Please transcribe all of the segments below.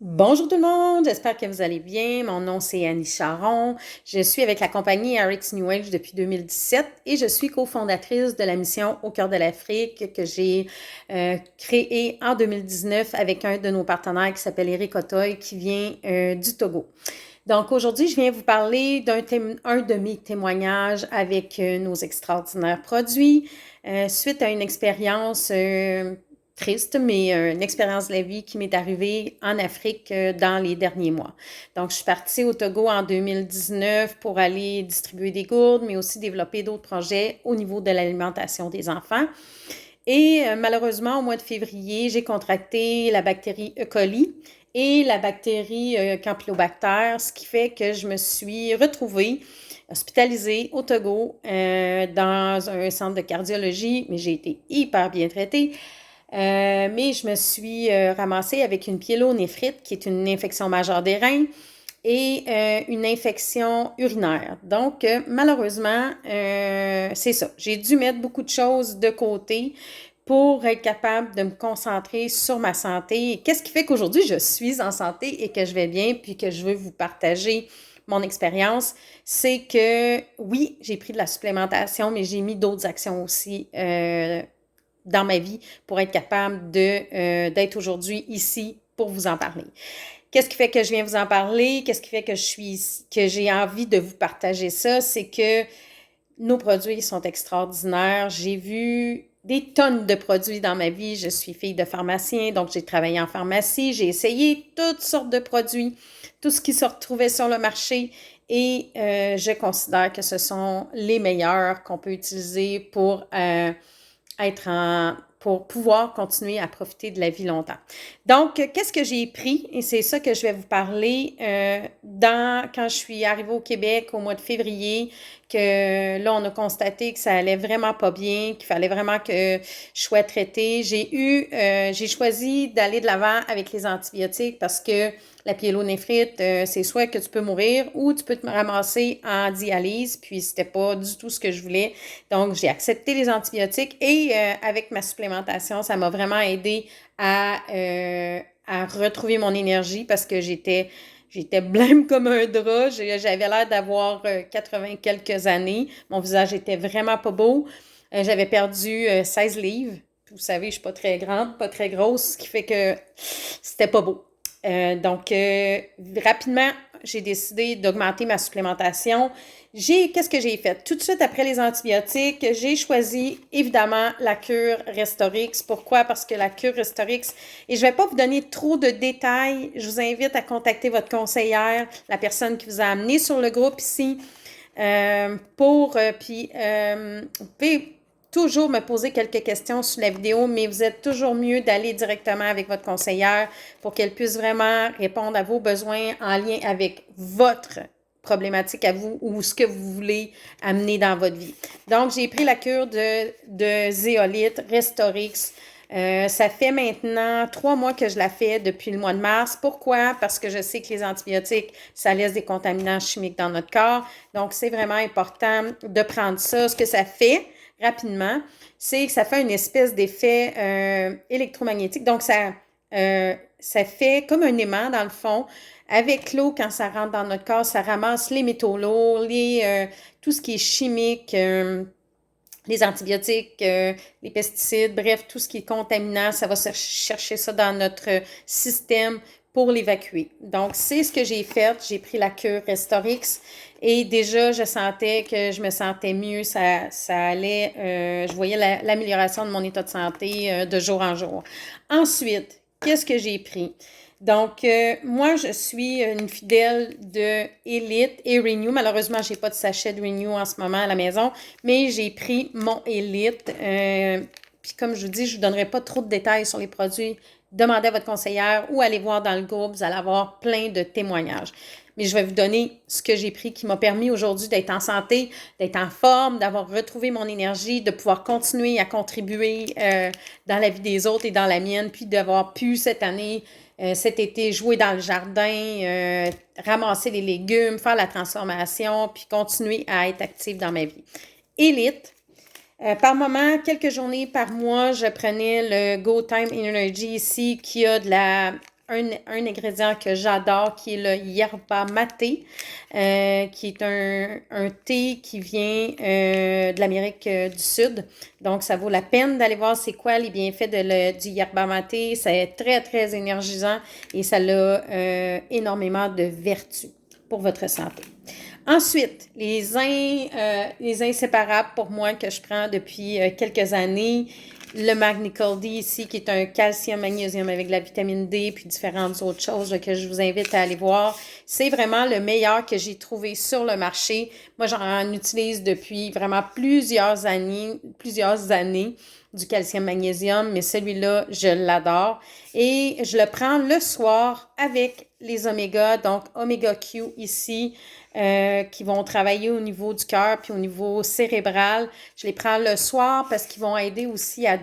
Bonjour tout le monde, j'espère que vous allez bien. Mon nom c'est Annie Charon. Je suis avec la compagnie RX New Age depuis 2017 et je suis cofondatrice de la mission Au cœur de l'Afrique que j'ai créée en 2019 avec un de nos partenaires qui s'appelle Eric Otoy qui vient du Togo. Donc aujourd'hui, je viens vous parler un de mes témoignages avec nos extraordinaires produits suite à une expérience triste, mais une expérience de la vie qui m'est arrivée en Afrique dans les derniers mois. Donc, je suis partie au Togo en 2019 pour aller distribuer des gourdes, mais aussi développer d'autres projets au niveau de l'alimentation des enfants. Et malheureusement, au mois de février, j'ai contracté la bactérie E. coli et la bactérie Campylobacter, ce qui fait que je me suis retrouvée hospitalisée au Togo dans un centre de cardiologie, mais j'ai été hyper bien traitée. Mais je me suis ramassée avec une pyélonéphrite, qui est une infection majeure des reins, et une infection urinaire. Donc, malheureusement, c'est ça. J'ai dû mettre beaucoup de choses de côté pour être capable de me concentrer sur ma santé. Et qu'est-ce qui fait qu'aujourd'hui, je suis en santé et que je vais bien, puis que je veux vous partager mon expérience, c'est que oui, j'ai pris de la supplémentation, mais j'ai mis d'autres actions aussi dans ma vie pour être capable d'être aujourd'hui ici pour vous en parler. Qu'est-ce qui fait que je viens vous en parler? Qu'est-ce qui fait que j'ai envie de vous partager ça? C'est que nos produits sont extraordinaires. J'ai vu des tonnes de produits dans ma vie. Je suis fille de pharmacien, donc j'ai travaillé en pharmacie. J'ai essayé toutes sortes de produits, tout ce qui se retrouvait sur le marché. Et je considère que ce sont les meilleurs qu'on peut utiliser pour pouvoir continuer à profiter de la vie longtemps. Donc, qu'est-ce que j'ai pris? Et c'est ça que je vais vous parler quand je suis arrivée au Québec au mois de février, que là, on a constaté que ça allait vraiment pas bien, qu'il fallait vraiment que je sois traitée. J'ai choisi d'aller de l'avant avec les antibiotiques parce que la pyélonéphrite, c'est soit que tu peux mourir ou tu peux te ramasser en dialyse, puis c'était pas du tout ce que je voulais. Donc, j'ai accepté les antibiotiques et avec ma supplémentation, ça m'a vraiment aidé à retrouver mon énergie parce que j'étais blême comme un drap. J'avais l'air d'avoir 80 quelques années. Mon visage était vraiment pas beau. J'avais perdu 16 livres. Vous savez, je suis pas très grande, pas très grosse, ce qui fait que c'était pas beau. Donc, rapidement, j'ai décidé d'augmenter ma supplémentation. Qu'est-ce que j'ai fait? Tout de suite après les antibiotiques, j'ai choisi évidemment la cure Restorix. Pourquoi? Parce que la cure Restorix, et je ne vais pas vous donner trop de détails, je vous invite à contacter votre conseillère, la personne qui vous a amené sur le groupe ici, vous pouvez toujours me poser quelques questions sur la vidéo, mais vous êtes toujours mieux d'aller directement avec votre conseillère pour qu'elle puisse vraiment répondre à vos besoins en lien avec votre problématique à vous ou ce que vous voulez amener dans votre vie. Donc, j'ai pris la cure de zéolite, Restorix. Ça fait maintenant 3 mois que je la fais depuis le mois de mars. Pourquoi? Parce que je sais que les antibiotiques, ça laisse des contaminants chimiques dans notre corps. Donc, c'est vraiment important de prendre ça. Ce que ça fait, rapidement, c'est que ça fait une espèce d'effet électromagnétique. Donc, ça fait comme un aimant, dans le fond. Avec l'eau, quand ça rentre dans notre corps, ça ramasse les métaux lourds, tout ce qui est chimique, les antibiotiques, les pesticides, bref, tout ce qui est contaminant, ça va chercher ça dans notre système pour l'évacuer. Donc, c'est ce que j'ai fait. J'ai pris la cure Restorix et déjà, je sentais que je me sentais mieux. Ça allait, je voyais l'amélioration de mon état de santé de jour en jour. Ensuite, qu'est-ce que j'ai pris? Donc, moi, je suis une fidèle de Elite et Renew. Malheureusement, je n'ai pas de sachet de Renew en ce moment à la maison, mais j'ai pris mon Elite. Puis comme je vous dis, je ne vous donnerai pas trop de détails sur les produits. Demandez à votre conseillère ou allez voir dans le groupe. Vous allez avoir plein de témoignages. Mais je vais vous donner ce que j'ai pris qui m'a permis aujourd'hui d'être en santé, d'être en forme, d'avoir retrouvé mon énergie, de pouvoir continuer à contribuer dans la vie des autres et dans la mienne, puis d'avoir pu cette année cet été, jouer dans le jardin, ramasser les légumes, faire la transformation, puis continuer à être active dans ma vie. Élite. Par moment, quelques journées par mois, je prenais le Go Time Energy ici qui a de la un ingrédient que j'adore qui est le yerba maté, qui est un thé qui vient de l'Amérique du Sud. Donc, ça vaut la peine d'aller voir c'est quoi les bienfaits du yerba maté. C'est très, très énergisant et ça a énormément de vertus pour votre santé. Ensuite, les inséparables pour moi que je prends depuis quelques années, le Magnical D ici, qui est un calcium, magnésium avec de la vitamine D, puis différentes autres choses là, que je vous invite à aller voir. C'est vraiment le meilleur que j'ai trouvé sur le marché. Moi, j'en utilise depuis vraiment plusieurs années du calcium magnésium, mais celui-là, je l'adore. Et je le prends le soir avec les oméga, donc Omega Q ici, qui vont travailler au niveau du cœur puis au niveau cérébral. Je les prends le soir parce qu'ils vont aider aussi à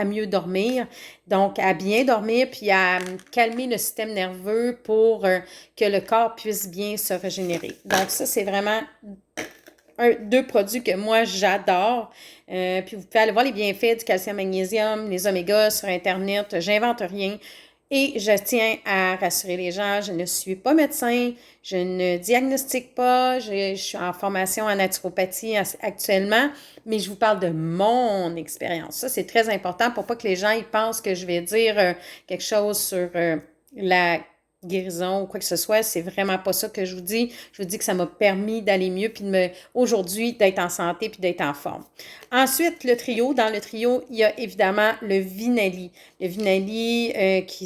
mieux dormir, donc à bien dormir puis à calmer le système nerveux pour que le corps puisse bien se régénérer. Donc ça, c'est vraiment deux produits que moi, j'adore. Puis vous pouvez aller voir les bienfaits du calcium magnésium, les omégas sur Internet. J'invente rien. Et je tiens à rassurer les gens, je ne suis pas médecin, je ne diagnostique pas, je suis en formation en naturopathie actuellement, mais je vous parle de mon expérience. Ça, c'est très important pour pas que les gens ils pensent que je vais dire quelque chose sur la guérison ou quoi que ce soit. C'est vraiment pas ça que je vous dis. Je vous dis que ça m'a permis d'aller mieux puis aujourd'hui d'être en santé puis d'être en forme. Ensuite, le trio. Dans le trio, il y a évidemment le Vinali. Le Vinali,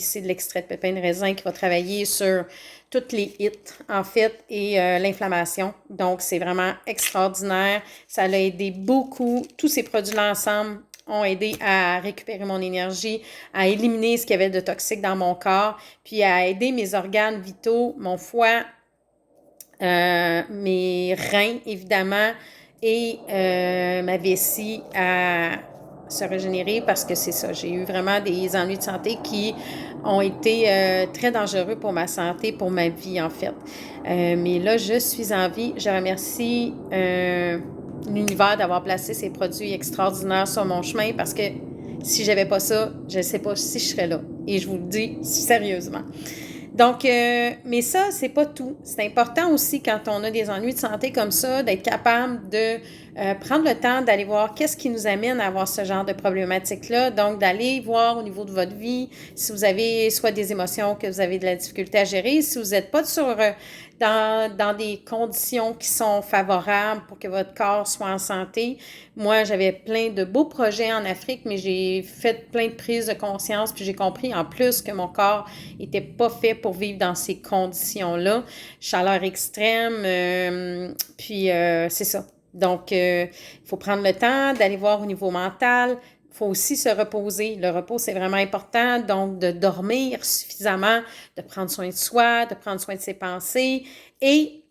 c'est de l'extrait de pépins de raisin qui va travailler sur toutes les hits, en fait, et l'inflammation. Donc, c'est vraiment extraordinaire. Ça l'a aidé beaucoup. Tous ces produits-là ensemble ont aidé à récupérer mon énergie, à éliminer ce qu'il y avait de toxique dans mon corps, puis à aider mes organes vitaux, mon foie, mes reins, évidemment, et ma vessie à se régénérer parce que c'est ça. J'ai eu vraiment des ennuis de santé qui ont été très dangereux pour ma santé, pour ma vie, en fait. Mais là, je suis en vie. Je remercie l'univers d'avoir placé ces produits extraordinaires sur mon chemin parce que si j'avais pas ça, je ne sais pas si je serais là. Et je vous le dis sérieusement. Donc, mais ça, c'est pas tout. C'est important aussi quand on a des ennuis de santé comme ça, d'être capable de prendre le temps d'aller voir qu'est-ce qui nous amène à avoir ce genre de problématique-là. Donc, d'aller voir au niveau de votre vie si vous avez soit des émotions que vous avez de la difficulté à gérer, si vous n'êtes pas dans des conditions qui sont favorables pour que votre corps soit en santé. Moi, j'avais plein de beaux projets en Afrique, mais j'ai fait plein de prises de conscience, puis j'ai compris en plus que mon corps n'était pas fait pour vivre dans ces conditions-là. Chaleur extrême, c'est ça. Donc, il faut prendre le temps d'aller voir au niveau mental. Il faut aussi se reposer. Le repos, c'est vraiment important. Donc, de dormir suffisamment, de prendre soin de soi, de prendre soin de ses pensées et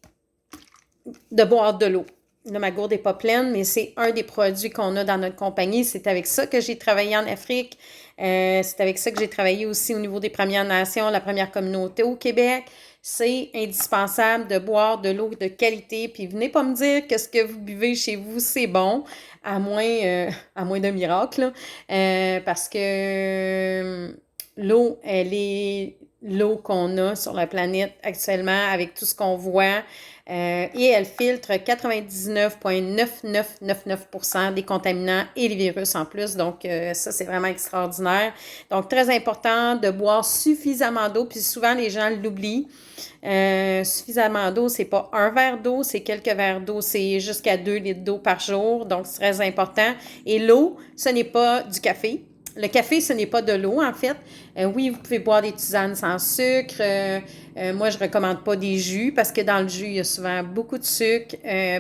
de boire de l'eau. Là, ma gourde n'est pas pleine, mais c'est un des produits qu'on a dans notre compagnie. C'est avec ça que j'ai travaillé en Afrique. C'est avec ça que j'ai travaillé aussi au niveau des Premières Nations, la première communauté au Québec. C'est indispensable de boire de l'eau de qualité. Puis venez pas me dire que ce que vous buvez chez vous, c'est bon, à moins d'un miracle. Parce que l'eau, elle est l'eau qu'on a sur la planète actuellement avec tout ce qu'on voit. Et elle filtre 99,9999% des contaminants et les virus en plus. Donc, ça, c'est vraiment extraordinaire. Donc, très important de boire suffisamment d'eau. Puis souvent, les gens l'oublient. Suffisamment d'eau, c'est pas un verre d'eau, c'est quelques verres d'eau. C'est jusqu'à 2 litres d'eau par jour. Donc, c'est très important. Et l'eau, ce n'est pas du café. Le café, ce n'est pas de l'eau, en fait. Oui, vous pouvez boire des tisanes sans sucre. Moi, je ne recommande pas des jus parce que dans le jus, il y a souvent beaucoup de sucre.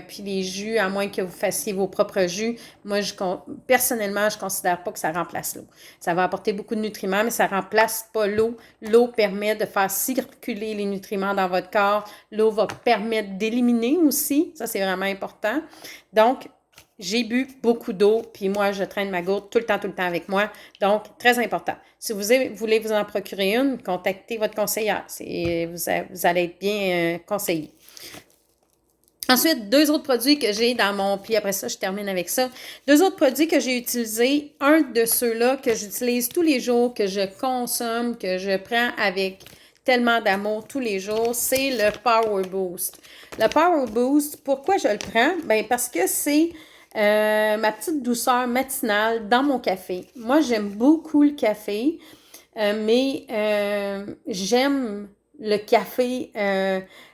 Puis les jus, à moins que vous fassiez vos propres jus, moi, personnellement, je ne considère pas que ça remplace l'eau. Ça va apporter beaucoup de nutriments, mais ça ne remplace pas l'eau. L'eau permet de faire circuler les nutriments dans votre corps. L'eau va permettre d'éliminer aussi. Ça, c'est vraiment important. Donc, j'ai bu beaucoup d'eau, puis moi, je traîne ma gourde tout le temps avec moi. Donc, très important. Si vous voulez vous en procurer une, contactez votre conseillère. Vous allez être bien conseillé. Ensuite, deux autres produits que j'ai dans mon... Puis après ça, je termine avec ça. Deux autres produits que j'ai utilisés. Un de ceux-là que j'utilise tous les jours, que je consomme, que je prends avec tellement d'amour tous les jours, c'est le Power Boost. Le Power Boost, pourquoi je le prends? Bien, parce que c'est ma petite douceur matinale dans mon café. Moi, j'aime beaucoup le café, mais j'aime le café,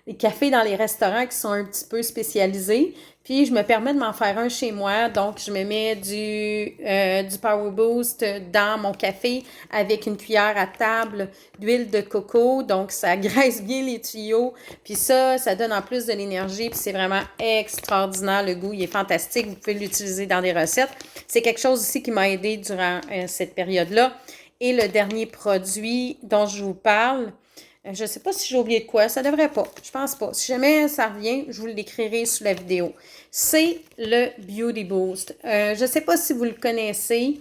les cafés dans les restaurants qui sont un petit peu spécialisés. Puis, je me permets de m'en faire un chez moi. Donc, je me mets du Power Boost dans mon café avec une cuillère à table d'huile de coco. Donc, ça graisse bien les tuyaux. Puis ça donne en plus de l'énergie. Puis, c'est vraiment extraordinaire. Le goût, il est fantastique. Vous pouvez l'utiliser dans des recettes. C'est quelque chose aussi qui m'a aidé durant cette période-là. Et le dernier produit dont je vous parle, je ne sais pas si j'ai oublié de quoi, ça ne devrait pas, je pense pas. Si jamais ça revient, je vous l'écrirai sous la vidéo. C'est le Beauty Boost. Je ne sais pas si vous le connaissez.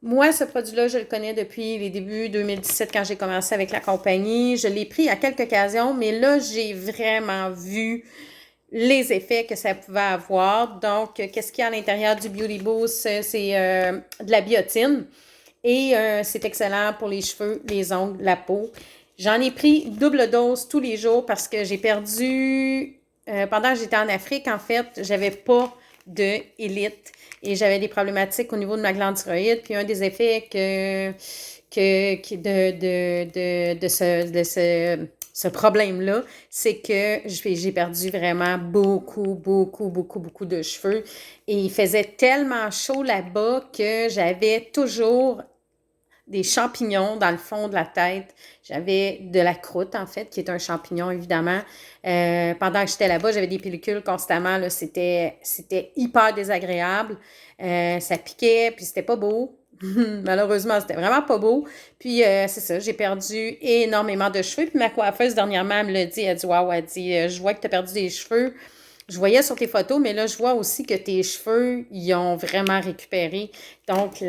Moi, ce produit-là, je le connais depuis les débuts 2017 quand j'ai commencé avec la compagnie. Je l'ai pris à quelques occasions, mais là, j'ai vraiment vu les effets que ça pouvait avoir. Donc, qu'est-ce qu'il y a à l'intérieur du Beauty Boost? C'est de la biotine. Et c'est excellent pour les cheveux, les ongles, la peau. J'en ai pris double dose tous les jours parce que j'ai perdu, pendant que j'étais en Afrique, en fait, j'avais pas de élite et j'avais des problématiques au niveau de ma glande thyroïde. Puis un des effets de ce problème-là, c'est que j'ai perdu vraiment beaucoup de cheveux. Et il faisait tellement chaud là-bas que j'avais toujours des champignons dans le fond de la tête. J'avais de la croûte, en fait, qui est un champignon, évidemment. Pendant que j'étais là-bas, j'avais des pellicules constamment. Là, c'était hyper désagréable. Ça piquait, puis c'était pas beau. Malheureusement, c'était vraiment pas beau. Puis, c'est ça, j'ai perdu énormément de cheveux. Puis ma coiffeuse, dernièrement, elle me l'a dit. Elle dit, waouh, elle dit, je vois que tu as perdu des cheveux. Je voyais sur tes photos, mais là, je vois aussi que tes cheveux, ils ont vraiment récupéré. Donc,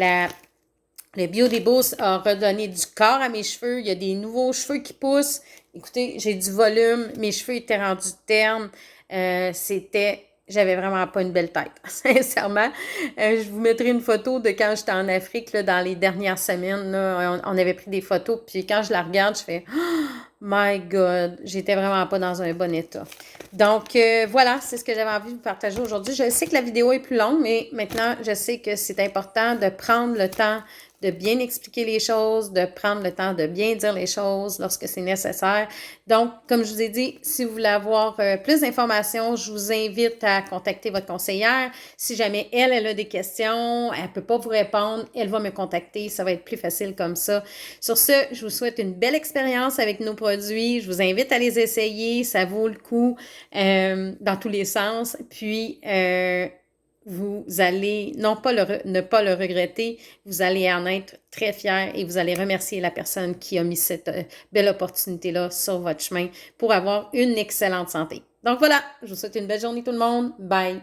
le Beauty Boost a redonné du corps à mes cheveux. Il y a des nouveaux cheveux qui poussent. Écoutez, j'ai du volume. Mes cheveux étaient rendus ternes. J'avais vraiment pas une belle tête, sincèrement. Je vous mettrai une photo de quand j'étais en Afrique, là, dans les dernières semaines. Là, on avait pris des photos, puis quand je la regarde, je fais oh, my God, j'étais vraiment pas dans un bon état. Donc, voilà, c'est ce que j'avais envie de vous partager aujourd'hui. Je sais que la vidéo est plus longue, mais maintenant, je sais que c'est important de prendre le temps de bien expliquer les choses, de prendre le temps de bien dire les choses lorsque c'est nécessaire. Donc, comme je vous ai dit, si vous voulez avoir plus d'informations, je vous invite à contacter votre conseillère. Si jamais elle a des questions, elle ne peut pas vous répondre, elle va me contacter. Ça va être plus facile comme ça. Sur ce, je vous souhaite une belle expérience avec nos produits. Je vous invite à les essayer. Ça vaut le coup dans tous les sens. Puis, vous allez ne pas le regretter, vous allez en être très fiers et vous allez remercier la personne qui a mis cette belle opportunité-là sur votre chemin pour avoir une excellente santé. Donc voilà, je vous souhaite une belle journée tout le monde. Bye!